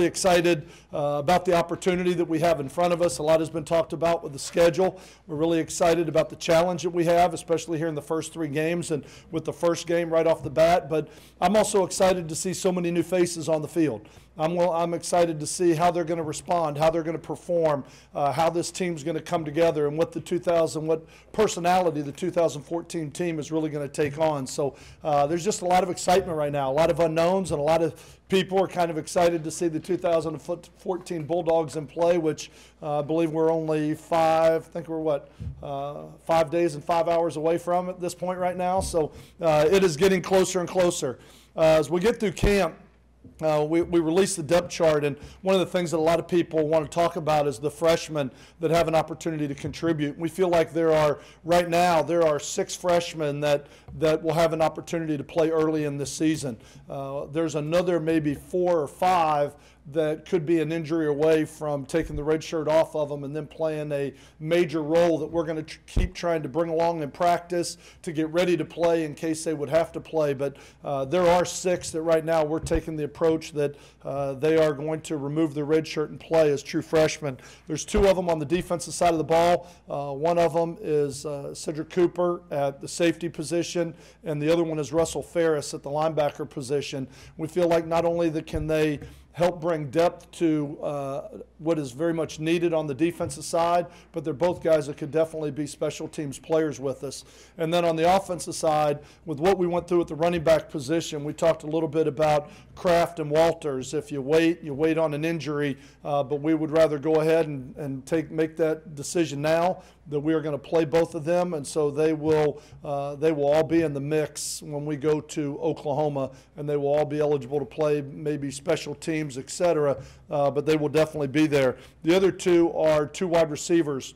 really excited about the opportunity that we have in front of us. A lot has been talked about with the schedule. We're really excited about the challenge that we have, especially here in the first 3 games and with the first game right off the bat. But I'm also excited to see so many new faces on the field. I'm excited to see how they're going to respond, how they're going to perform, how this team's going to come together, and what personality the 2014 team is really going to take on. So there's just a lot of excitement right now, a lot of unknowns, and a lot of people are kind of excited to see the 2014 Bulldogs in play, which I believe we're only 5 days and 5 hours away from at this point right now. So it is getting closer and closer. As we get through camp, we released the depth chart, and one of the things that a lot of people want to talk about is the freshmen that have an opportunity to contribute. We feel like right now, there are 6 freshmen that will have an opportunity to play early in this season. There's another maybe 4 or 5 that could be an injury away from taking the red shirt off of them and then playing a major role that we're going to keep trying to bring along in practice to get ready to play in case they would have to play. But there are 6 that right now we're taking the approach that they are going to remove the red shirt and play as true freshmen. There's 2 of them on the defensive side of the ball. One of them is Cedric Cooper at the safety position, and the other one is Russell Ferris at the linebacker position. We feel like not only can they help bring depth to what is very much needed on the defensive side, but they're both guys that could definitely be special teams players with us. And then on the offensive side, with what we went through at the running back position, we talked a little bit about Kraft and Walters. If you wait on an injury, but we would rather go ahead and make that decision now that we are going to play both of them, and so they will all be in the mix when we go to Oklahoma, and they will all be eligible to play maybe special teams, etc. But they will definitely be there. The other 2 are 2 wide receivers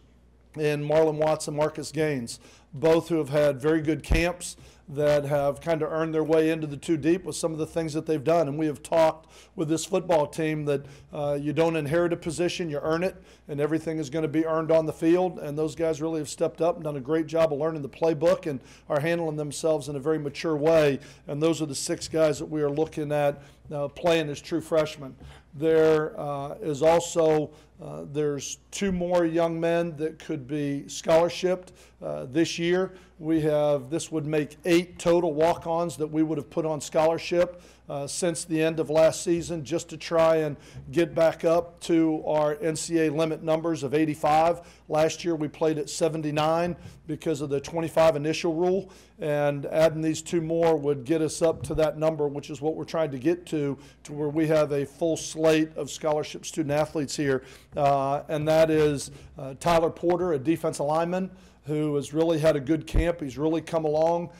in Marlon Watts and Marcus Gaines, both who have had very good camps that have kind of earned their way into the 2 deep with some of the things that they've done. And we have talked with this football team that you don't inherit a position, you earn it, and everything is going to be earned on the field. And those guys really have stepped up and done a great job of learning the playbook and are handling themselves in a very mature way. And those are the 6 guys that we are looking at playing as true freshmen. There is also there's 2 more young men that could be scholarshiped this year. This would make 8 total walk-ons that we would have put on scholarship since the end of last season, just to try and get back up to our NCAA limit numbers of 85. Last year we played at 79 because of the 25 initial rule, and adding these 2 more would get us up to that number, which is what we're trying to get to where we have a full slate of scholarship student athletes here. And that is Tyler Porter, a defensive lineman, who has really had a good camp. He's really come along.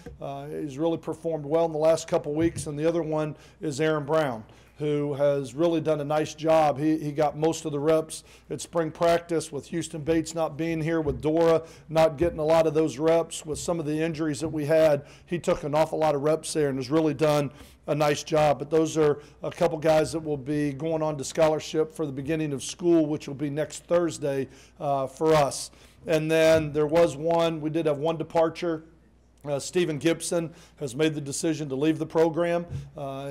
He's really performed well in the last couple weeks. And the other one is Aaron Brown, who has really done a nice job. He got most of the reps at spring practice with Houston Bates not being here, with Dora not getting a lot of those reps, with some of the injuries that we had. He took an awful lot of reps there and has really done a nice job. But those are a couple guys that will be going on to scholarship for the beginning of school, which will be next Thursday for us. And then we did have 1 departure. Stephen Gibson has made the decision to leave the program.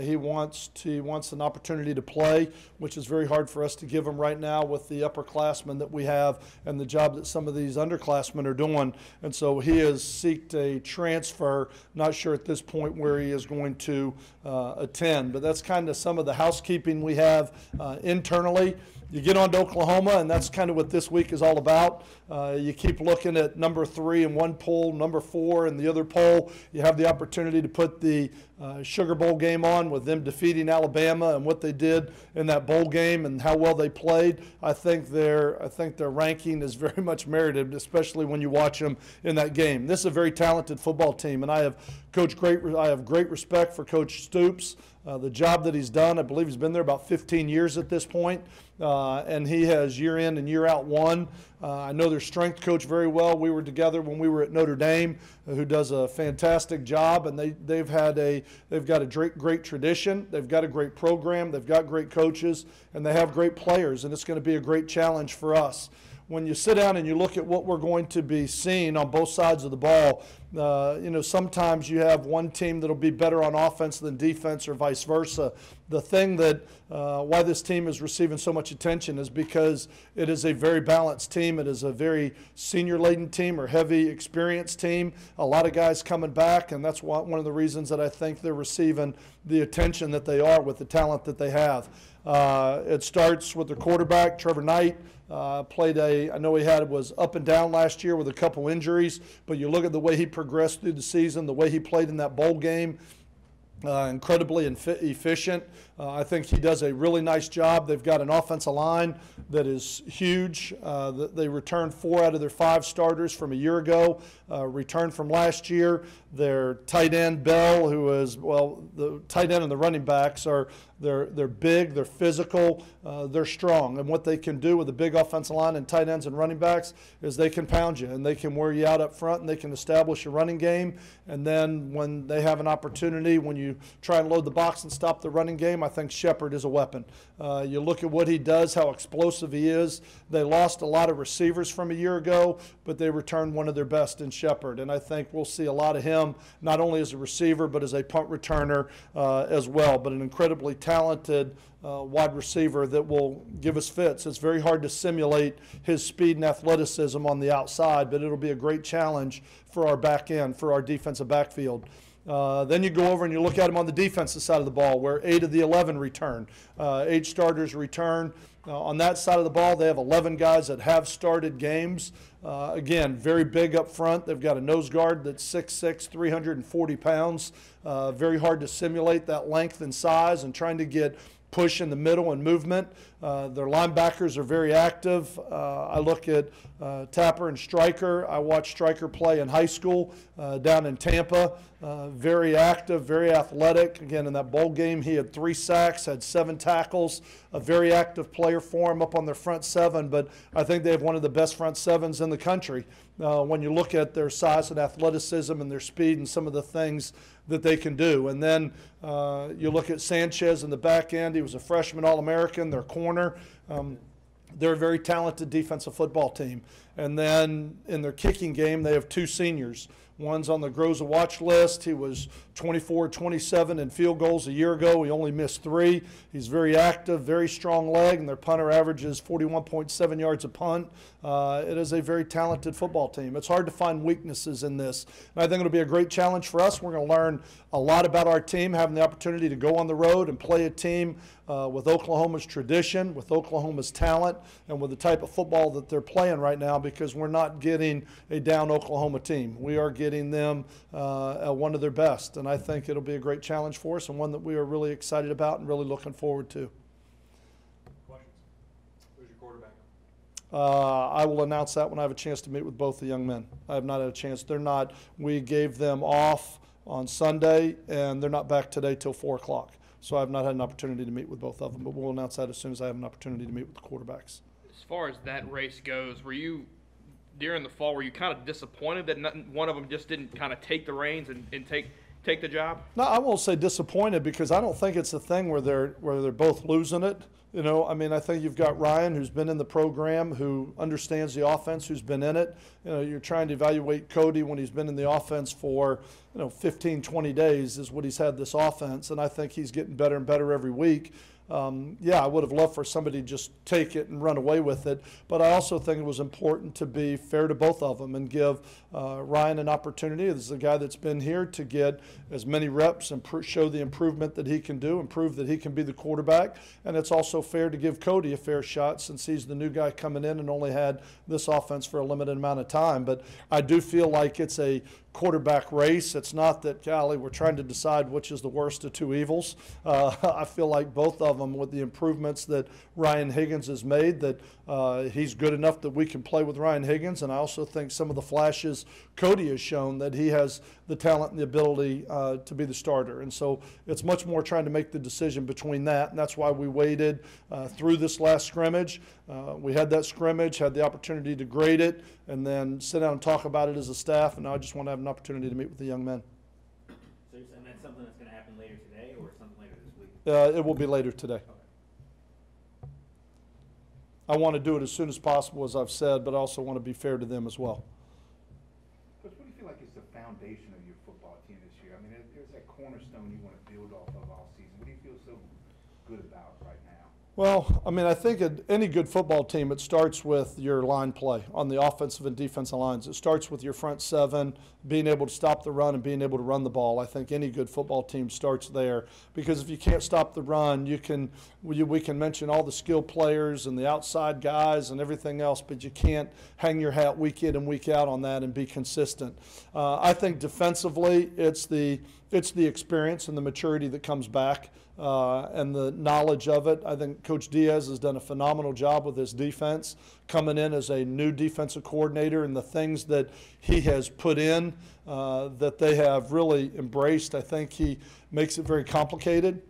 He wants an opportunity to play, which is very hard for us to give him right now with the upperclassmen that we have and the job that some of these underclassmen are doing. And so he has sought a transfer, not sure at this point where he is going to attend. But that's kind of some of the housekeeping we have internally. You get on to Oklahoma, and that's kind of what this week is all about. You keep looking at number 3 in one poll, number 4 in the other poll. You have the opportunity to put the Sugar Bowl game on with them defeating Alabama and what they did in that bowl game and how well they played. I think their ranking is very much merited, especially when you watch them in that game. This is a very talented football team, and I have great respect for Coach Stoops. The job that he's done, I believe he's been there about 15 years at this point, and he has year in and year out won. I know their strength coach very well. We were together when we were at Notre Dame, who does a fantastic job, and they've got a great tradition. They've got a great program. They've got great coaches, and they have great players, and it's going to be a great challenge for us. when you sit down and you look at what we're going to be seeing on both sides of the ball, sometimes you have one team that'll be better on offense than defense or vice versa. The thing that why this team is receiving so much attention is because it is a very balanced team. It is a very senior-laden team or heavy experienced team. A lot of guys coming back, and that's one of the reasons that I think they're receiving the attention that they are with the talent that they have. It starts with the quarterback, Trevor Knight. I know was up and down last year with a couple injuries, but you look at the way he progressed through the season, the way he played in that bowl game, incredibly efficient. I think he does a really nice job. They've got an offensive line that is huge. They returned 4 out of their 5 starters from a year ago, returned from last year. Their tight end, Bell, the tight end and the running backs they're big, they're physical, they're strong. And what they can do with a big offensive line and tight ends and running backs is they can pound you and they can wear you out up front and they can establish a running game. And then when they have an opportunity, when you try and load the box and stop the running game, I think Shepard is a weapon. You look at what he does, how explosive he is. They lost a lot of receivers from a year ago, but they returned one of their best in Shepard. And I think we'll see a lot of him, not only as a receiver, but as a punt returner as well. But an incredibly talented wide receiver that will give us fits. It's very hard to simulate his speed and athleticism on the outside, but it'll be a great challenge for our back end, for our defensive backfield. Then you go over and you look at him on the defensive side of the ball, where 8 of the 11 return. 8 starters return. On that side of the ball, they have 11 guys that have started games. Again, very big up front. They've got a nose guard that's 6'6", 340 pounds. Very hard to simulate that length and size, and trying to get push in the middle and movement. Their linebackers are very active. I look at Tapper and Stryker. I watched Stryker play in high school down in Tampa. Very active, very athletic. Again, in that bowl game, he had 3 sacks, had 7 tackles. A very active player for him up on their front 7, but I think they have one of the best front 7s in the country when you look at their size and athleticism and their speed and some of the things that they can do. And then you look at Sanchez in the back end. He was a freshman All-American, their corner. They're a very talented defensive football team. And then in their kicking game, they have 2 seniors. One's on the Groza watch list. He was 24-27 in field goals a year ago. He only missed 3. He's very active, very strong leg, and their punter averages 41.7 yards a punt. It is a very talented football team. It's hard to find weaknesses in this. And I think it'll be a great challenge for us. We're going to learn a lot about our team, having the opportunity to go on the road and play a team with Oklahoma's tradition, with Oklahoma's talent, and with the type of football that they're playing right now, because we're not getting a down Oklahoma team. We are getting them at one of their best, and I think it'll be a great challenge for us and one that we are really excited about and really looking forward to. Questions? Who's your quarterback? I will announce that when I have a chance to meet with both the young men. I have not had a chance. We gave them off on Sunday, and they're not back today till 4 o'clock. So I have not had an opportunity to meet with both of them, but we'll announce that as soon as I have an opportunity to meet with the quarterbacks. As far as that race goes, during the fall, were you kind of disappointed that one of them just didn't kind of take the reins and take the job? No, I won't say disappointed, because I don't think it's a thing where they're both losing it. I think you've got Ryan, who's been in the program, who understands the offense, who's been in it. You're trying to evaluate Cody when he's been in the offense for 15, 20 days is what he's had this offense, and I think he's getting better and better every week. I would have loved for somebody to just take it and run away with it, but I also think it was important to be fair to both of them and give Ryan an opportunity. This is a guy that's been here to get as many reps and show the improvement that he can do and prove that he can be the quarterback, and it's also fair to give Cody a fair shot since he's the new guy coming in and only had this offense for a limited amount of time. But I do feel like it's a quarterback race. It's not that, golly, we're trying to decide which is the worst of 2 evils. I feel like both of them, with the improvements that Ryan Higgins has made, that he's good enough that we can play with Ryan Higgins. And I also think some of the flashes Cody has shown that he has the talent and the ability to be the starter. And so it's much more trying to make the decision between that. And that's why we waited through this last scrimmage. We had that scrimmage, had the opportunity to grade it, and then sit down and talk about it as a staff. And now I just want to have an opportunity to meet with the young men. So you're saying that's something that's going to happen later today or something later this week? It will be later today. I want to do it as soon as possible, as I've said, but I also want to be fair to them as well. Coach, what do you feel like is the foundation of your football team this year? I mean, there's that cornerstone you want to build off of all season. What do you feel so good about right now? Well, I mean, I think any good football team, it starts with your line play on the offensive and defensive lines. It starts with your front seven, being able to stop the run and being able to run the ball. I think any good football team starts there, because if you can't stop the run, we can mention all the skill players and the outside guys and everything else, but you can't hang your hat week in and week out on that and be consistent. I think defensively, it's the experience and the maturity that comes back. And the knowledge of it. I think Coach Diaz has done a phenomenal job with his defense, coming in as a new defensive coordinator, and the things that he has put in that they have really embraced. I think he makes it very complicated,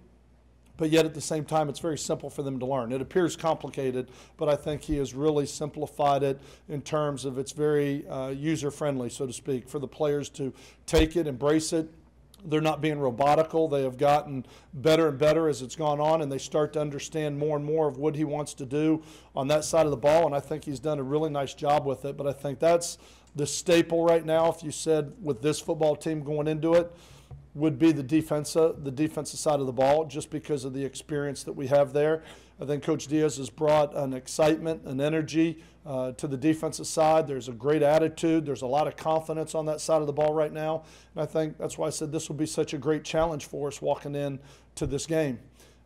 but yet at the same time it's very simple for them to learn. It appears complicated, but I think he has really simplified it in terms of it's very user-friendly, so to speak, for the players to take it, embrace it. They're not being robotical. They have gotten better and better as it's gone on, and they start to understand more and more of what he wants to do on that side of the ball, and I think he's done a really nice job with it. But I think that's the staple right now, if you said with this football team going into it, would be the defensive side of the ball, just because of the experience that we have there. I think Coach Diaz has brought an excitement and energy to the defensive side. There's a great attitude. There's a lot of confidence on that side of the ball right now. And I think that's why I said this will be such a great challenge for us walking into this game.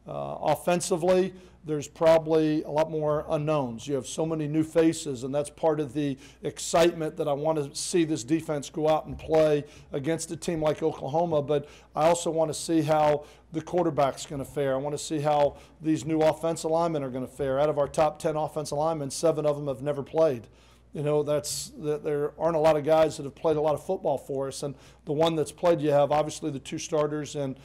Offensively, there's probably a lot more unknowns. You have so many new faces, and that's part of the excitement that I want to see this defense go out and play against a team like Oklahoma. But I also want to see how the quarterback's going to fare. I want to see how these new offensive linemen are going to fare. Out of our top 10 offensive linemen, 7 of them have never played. You know, there aren't a lot of guys that have played a lot of football for us. And the one that's played, you have obviously the 2 starters in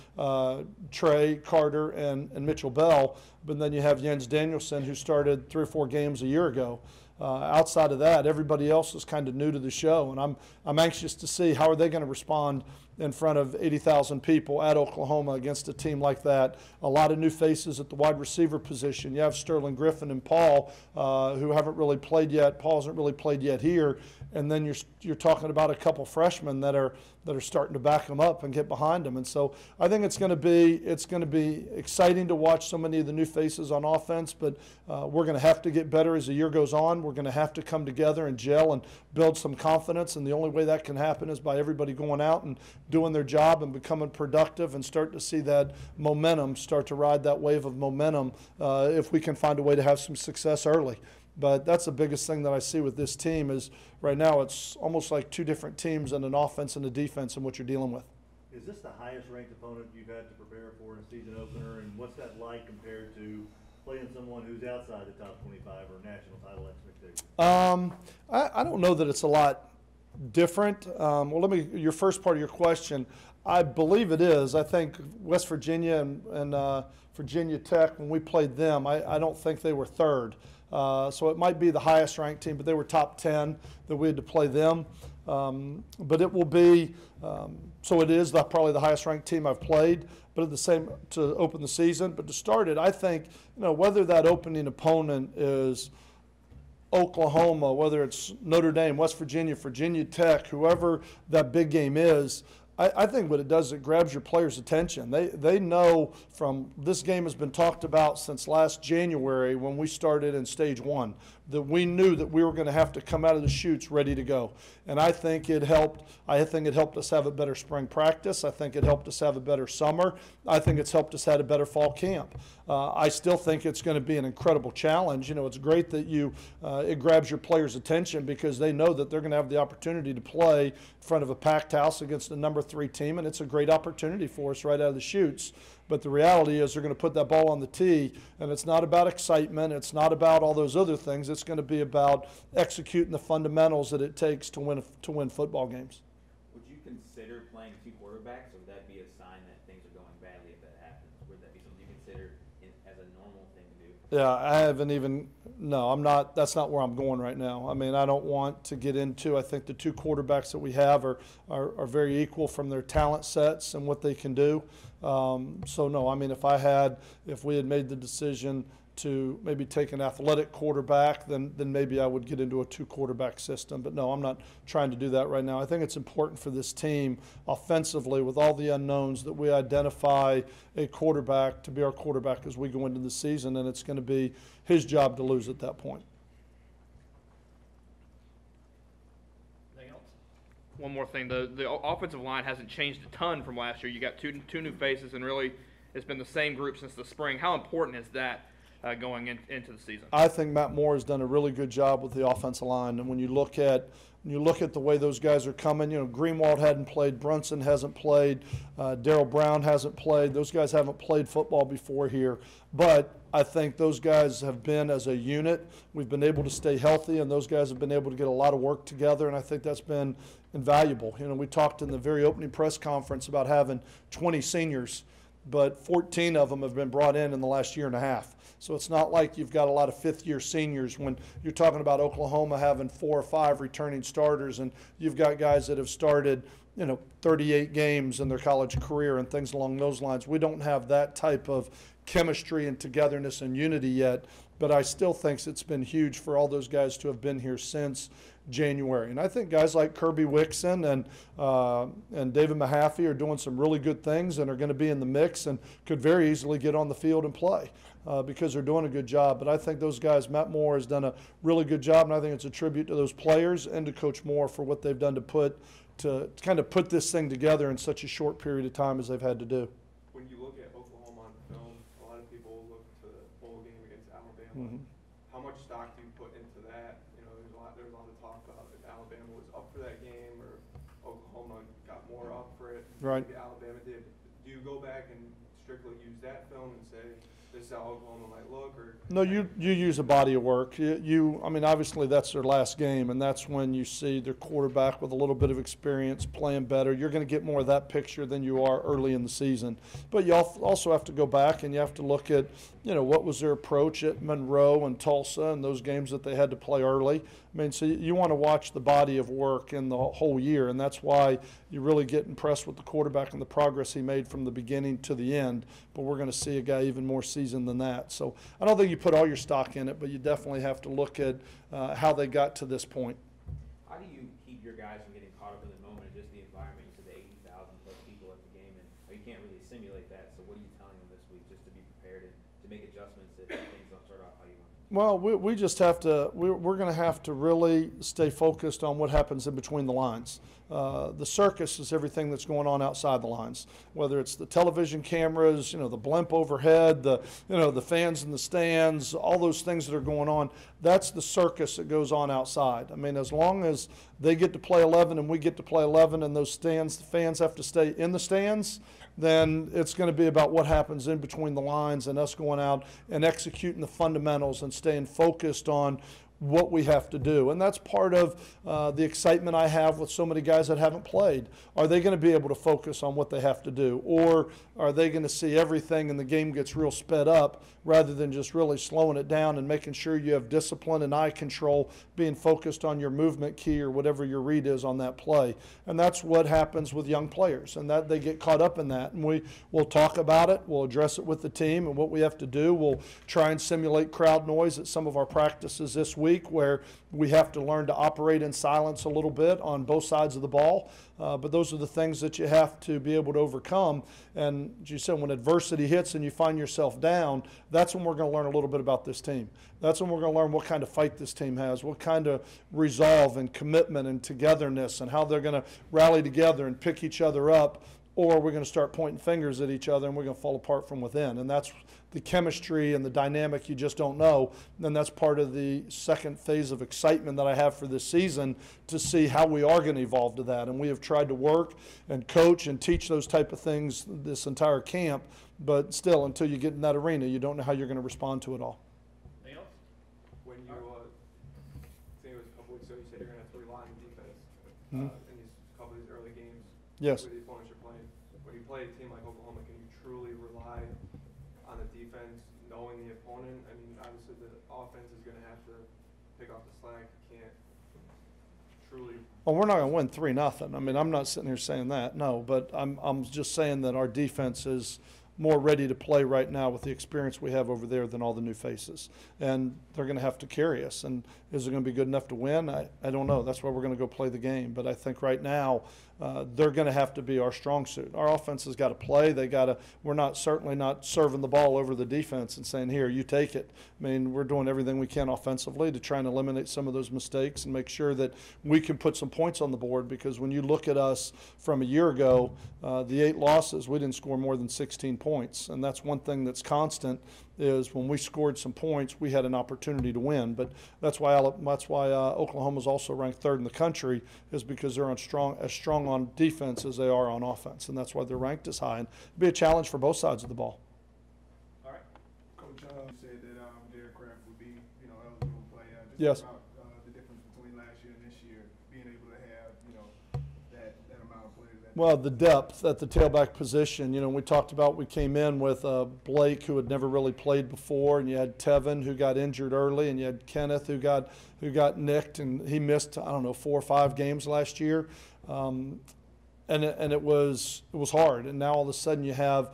Trey Carter and Mitchell Bell, but then you have Jens Danielson, who started 3 or 4 games a year ago. Outside of that, everybody else is kind of new to the show, and I'm anxious to see how are they going to respond in front of 80,000 people at Oklahoma against a team like that. A lot of new faces at the wide receiver position. You have Sterling Griffin and Paul, who haven't really played yet. Paul hasn't really played yet here, and then you're talking about a couple freshmen that are starting to back them up and get behind them. And so I think it's going to be exciting to watch so many of the new faces on offense. But we're going to have to get better as the year goes on. We're going to have to come together and gel and build some confidence. And the only way that can happen is by everybody going out and doing their job and becoming productive and start to see that momentum start to ride that wave of momentum if we can find a way to have some success early. But that's the biggest thing that I see with this team is right now it's almost like 2 different teams in an offense and a defense in what you're dealing with. Is this the highest ranked opponent you've had to prepare for in a season opener, and what's that like compared to playing someone who's outside the top 25 or national title expectations? I don't know that it's a lot different. Well, your first part of your question, I believe it is. I think West Virginia and Virginia Tech, when we played them, I don't think they were 3rd. So it might be the highest ranked team, but they were top 10 that we had to play them. But it will be, so it is probably the highest ranked team I've played, but at the same, to open the season. But to start it, I think, whether that opening opponent is Oklahoma, whether it's Notre Dame, West Virginia, Virginia Tech, whoever that big game is, I think what it does is it grabs your players' attention. They know from this game has been talked about since last January when we started in stage 1 that we knew that we were going to have to come out of the chutes ready to go. And I think it helped. I think it helped us have a better spring practice. I think it helped us have a better summer. I think it's helped us have a better fall camp. I still think it's going to be an incredible challenge. It's great that it grabs your players' attention because they know that they're going to have the opportunity to play in front of a packed house against a number 3 team, and it's a great opportunity for us right out of the chutes. But the reality is they're going to put that ball on the tee, and it's not about excitement. It's not about all those other things. It's going to be about executing the fundamentals that it takes to win football games. Would you consider playing 2 quarterbacks, or would that be a sign that things are going badly if that happens? Would that be something you consider as a normal thing to do? Yeah, I haven't even – no, I'm not – that's not where I'm going right now. I mean, I don't want to get into – I think the 2 quarterbacks that we have are very equal from their talent sets and what they can do. So, no, I mean, if we had made the decision to maybe take an athletic quarterback, then maybe I would get into a 2-quarterback system. But no, I'm not trying to do that right now. I think it's important for this team offensively, with all the unknowns, that we identify a quarterback to be our quarterback as we go into the season, and it's going to be his job to lose at that point. One more thing, the offensive line hasn't changed a ton from last year. You got two new faces, and really it's been the same group since the spring. How important is that going into the season? I think Matt Moore has done a really good job with the offensive line, and when you look at the way those guys are coming, Greenwald hadn't played, Brunson hasn't played, Darrell Brown hasn't played. Those guys haven't played football before here, but I think those guys have been, as a unit, we've been able to stay healthy, and those guys have been able to get a lot of work together, and I think that's been invaluable. We talked in the very opening press conference about having 20 seniors, but 14 of them have been brought in the last year and a half. So it's not like you've got a lot of fifth-year seniors when you're talking about Oklahoma having 4 or 5 returning starters, and you've got guys that have started 38 games in their college career and things along those lines. We don't have that type of chemistry and togetherness and unity yet, but I still think it's been huge for all those guys to have been here since January. And I think guys like Kirby Wixon and David Mahaffey are doing some really good things and are going to be in the mix and could very easily get on the field and play because they're doing a good job. But I think those guys, Matt Moore has done a really good job, and I think it's a tribute to those players and to Coach Moore for what they've done to kind of put this thing together in such a short period of time as they've had to do. When you look at Oklahoma on film, a lot of people look to the bowl game against Alabama. Mm-hmm. How much stock do you put into that? There's a lot of talk about if Alabama was up for that game or Oklahoma got more up for it. Right. Maybe Alabama did. Do you go back and strictly use that film and say this is how Oklahoma might look? Or no, you use a body of work. I mean, obviously that's their last game, and that's when you see their quarterback with a little bit of experience playing better. You're going to get more of that picture than you are early in the season. But you also have to go back and you have to look at, what was their approach at Monroe and Tulsa and those games that they had to play early. I mean, so you want to watch the body of work in the whole year, and that's why you really get impressed with the quarterback and the progress he made from the beginning to the end. But we're going to see a guy even more seasoned than that. So I don't think you put all your stock in it, but you definitely have to look at how they got to this point. How do you keep your guys from getting caught up in the moment and just the environment? You said the 80,000 plus people at the game, and you can't really simulate that. So what are you telling them this week just to be prepared and to make adjustments if things don't start out how you want? Well, we just have to, we're going to have to really stay focused on what happens in between the lines. The circus is everything that's going on outside the lines, whether it's the television cameras, the blimp overhead, the fans in the stands, all those things that are going on. That's the circus that goes on outside. I mean, as long as they get to play 11 and we get to play 11 and those stands, the fans have to stay in the stands, then it's going to be about what happens in between the lines and us going out and executing the fundamentals and staying focused on what we have to do. And that's part of the excitement I have with so many guys that haven't played. Are they going to be able to focus on what they have to do? Or are they going to see everything and the game gets real sped up rather than just really slowing it down and making sure you have discipline and eye control, being focused on your movement key or whatever your read is on that play? And that's what happens with young players, and that they get caught up in that. And we'll talk about it. We'll address it with the team and what we have to do. We'll try and simulate crowd noise at some of our practices this week where we have to learn to operate in silence a little bit on both sides of the ball. But those are the things that you have to be able to overcome. And as you said, when adversity hits and you find yourself down, that's when we're going to learn a little bit about this team. That's when we're going to learn what kind of fight this team has, what kind of resolve and commitment and togetherness, and how they're going to rally together and pick each other up, or we're going to start pointing fingers at each other and we're going to fall apart from within. And that's the chemistry and the dynamic you just don't know. And that's part of the second phase of excitement that I have for this season, to see how we are going to evolve to that. And we have tried to work and coach and teach those type of things this entire camp, but still, until you get in that arena, you don't know how you're going to respond to it all. When you, I think it was a couple weeks ago, you said you're going to have to rely on defense in these couple of these early games. Yes. With the opponents you're playing. When you play a team like Oklahoma, can you truly rely on the defense knowing the opponent? I mean, obviously the offense is going to have to pick off the slack. You can't truly. Well, we're not going to win 3-0. I mean, I'm not sitting here saying that, no. But I'm just saying that our defense is more ready to play right now with the experience we have over there than all the new faces. And they're going to have to carry us. And is it going to be good enough to win? I don't know. That's why we're going to go play the game. But I think right now they're going to have to be our strong suit. Our offense has got to play. We're certainly not serving the ball over the defense and saying, here, you take it. I mean, we're doing everything we can offensively to try and eliminate some of those mistakes and make sure that we can put some points on the board, because when you look at us from a year ago, the 8 losses, we didn't score more than 16 points. And that's one thing that's constant, is when we scored some points, we had an opportunity to win. But that's why Oklahoma's also ranked 3rd in the country, is because they're as strong on defense as they are on offense, and that's why they're ranked as high. And it'll be a challenge for both sides of the ball. All right, Coach, you said that Derek Kraft would be, eligible to play. Just Yes. about the difference between last year and this year, being able to have, that amount of players. Well, the depth at the tailback position, we talked about, we came in with Blake, who had never really played before, and you had Tevin, who got injured early, and you had Kenneth, who got nicked, and he missed, 4 or 5 games last year. And it was hard. And now all of a sudden you have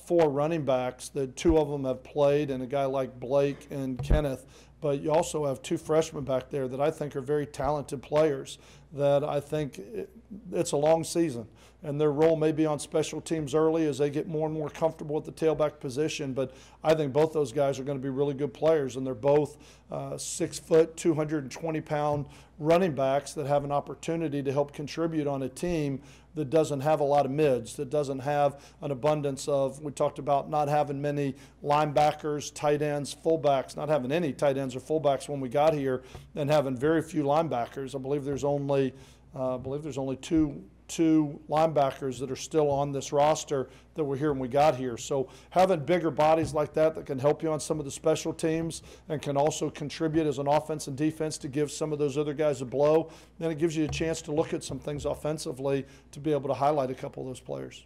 4 running backs that 2 of them have played, and a guy like Blake and Kenneth. But you also have 2 freshmen back there that I think are very talented players, that I think it's a long season. And their role may be on special teams early as they get more and more comfortable with the tailback position. But I think both those guys are going to be really good players, and they're both 6 foot, 220-pound running backs that have an opportunity to help contribute on a team that doesn't have a lot of mids, that doesn't have an abundance of, we talked about not having many linebackers, tight ends, fullbacks, not having any tight ends or fullbacks when we got here, and having very few linebackers. I believe there's only two linebackers that are still on this roster that were here when we got here. So having bigger bodies like that can help you on some of the special teams and can also contribute as an offense and defense to give some of those other guys a blow, then it gives you a chance to look at some things offensively to be able to highlight a couple of those players.